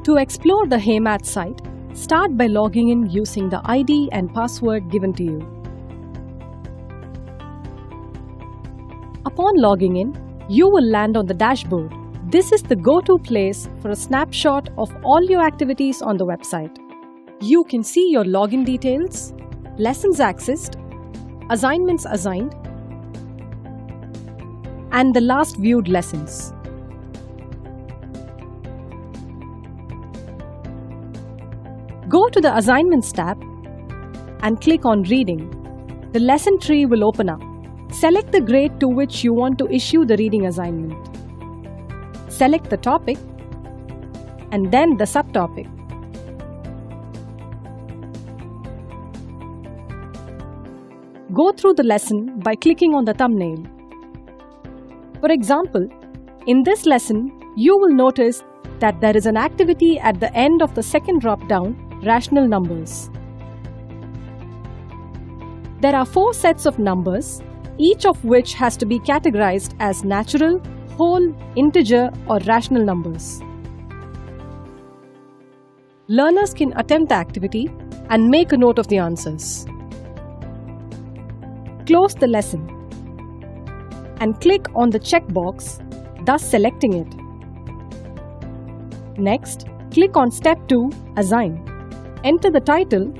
To explore the HeyMath site, start by logging in using the ID and password given to you. Upon logging in, you will land on the dashboard. This is the go-to place for a snapshot of all your activities on the website. You can see your login details, lessons accessed, assignments assigned, and the last viewed lessons. Go to the Assignments tab and click on Reading. The lesson tree will open up. Select the grade to which you want to issue the reading assignment. Select the topic and then the subtopic. Go through the lesson by clicking on the thumbnail. For example, in this lesson, you will notice that there is an activity at the end of the second drop-down, rational numbers. There are 4 sets of numbers, each of which has to be categorized as natural, whole, integer, or rational numbers. Learners can attempt the activity and make a note of the answers. Close the lesson and click on the checkbox, thus selecting it. Next, click on Step 2, Assign. Enter the title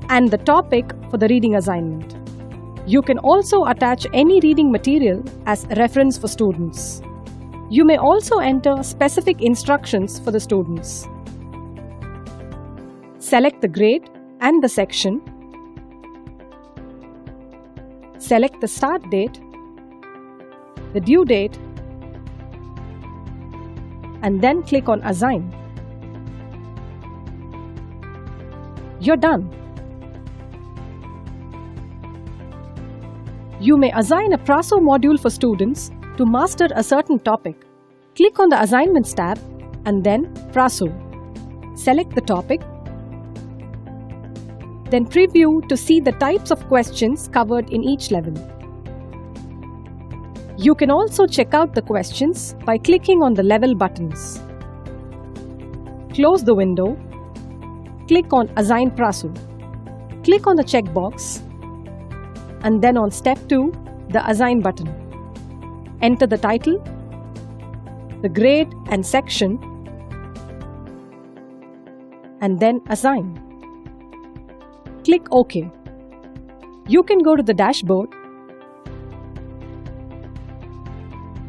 and the topic for the reading assignment. You can also attach any reading material as a reference for students. You may also enter specific instructions for the students. Select the grade and the section. Select the start date, the due date, and then click on Assign. You're done. You may assign a Praso module for students to master a certain topic. Click on the Assignments tab and then Praso. Select the topic. Then preview to see the types of questions covered in each level. You can also check out the questions by clicking on the level buttons. Close the window. Click on Assign Praso. Click on the checkbox and then on Step 2, the Assign button. Enter the title, the grade and section, and then Assign. Click OK. You can go to the dashboard.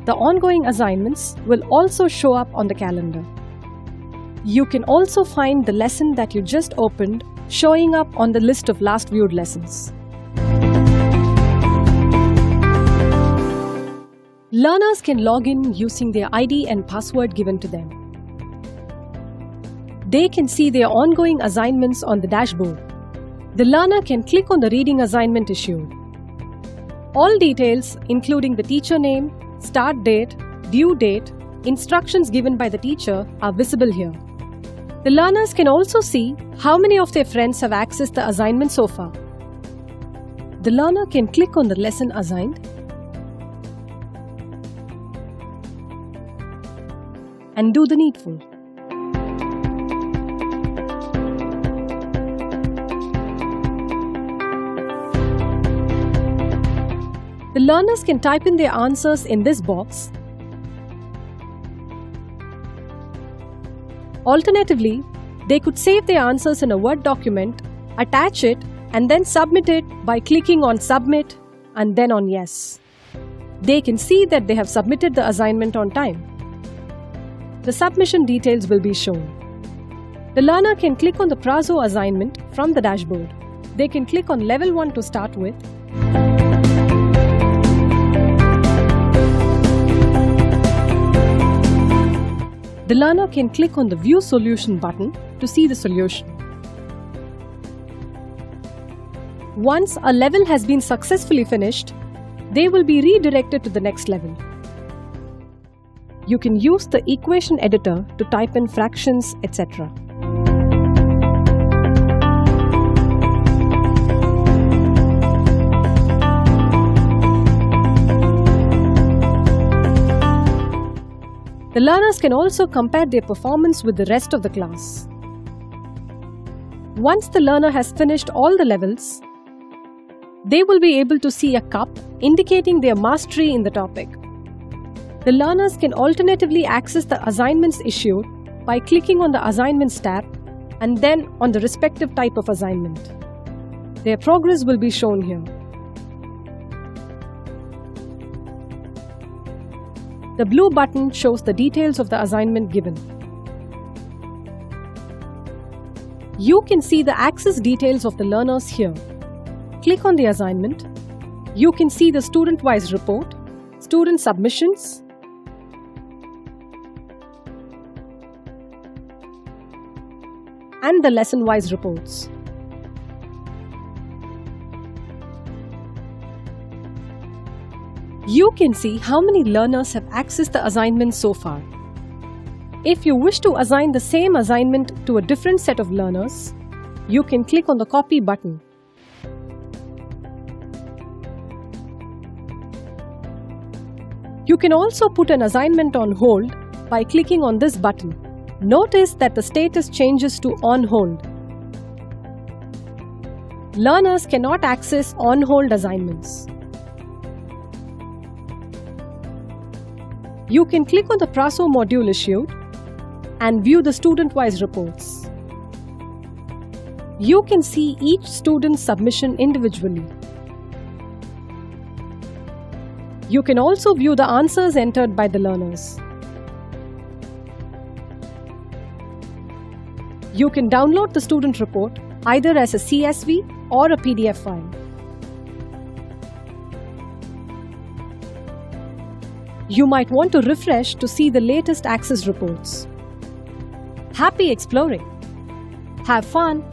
The ongoing assignments will also show up on the calendar. You can also find the lesson that you just opened showing up on the list of last viewed lessons. Learners can log in using their ID and password given to them. They can see their ongoing assignments on the dashboard. The learner can click on the reading assignment issued. All details, including the teacher name, start date, due date, instructions given by the teacher, are visible here. The learners can also see how many of their friends have accessed the assignment so far. The learner can click on the lesson assigned and do the needful. The learners can type in their answers in this box. Alternatively, they could save their answers in a Word document, attach it, and then submit it by clicking on Submit and then on Yes. They can see that they have submitted the assignment on time. The submission details will be shown. The learner can click on the Praso assignment from the dashboard. They can click on Level 1 to start with. The learner can click on the View Solution button to see the solution. Once a level has been successfully finished, they will be redirected to the next level. You can use the equation editor to type in fractions, etc. The learners can also compare their performance with the rest of the class. Once the learner has finished all the levels, they will be able to see a cup indicating their mastery in the topic. The learners can alternatively access the assignments issued by clicking on the Assignments tab and then on the respective type of assignment. Their progress will be shown here. The blue button shows the details of the assignment given. You can see the access details of the learners here. Click on the assignment. You can see the student-wise report, student submissions, and the lesson-wise reports. You can see how many learners have accessed the assignment so far. If you wish to assign the same assignment to a different set of learners, you can click on the Copy button. You can also put an assignment on hold by clicking on this button. Notice that the status changes to On Hold. Learners cannot access on hold assignments. You can click on the Praso module issued and view the student-wise reports. You can see each student's submission individually. You can also view the answers entered by the learners. You can download the student report either as a CSV or a PDF file. You might want to refresh to see the latest access reports. Happy exploring! Have fun!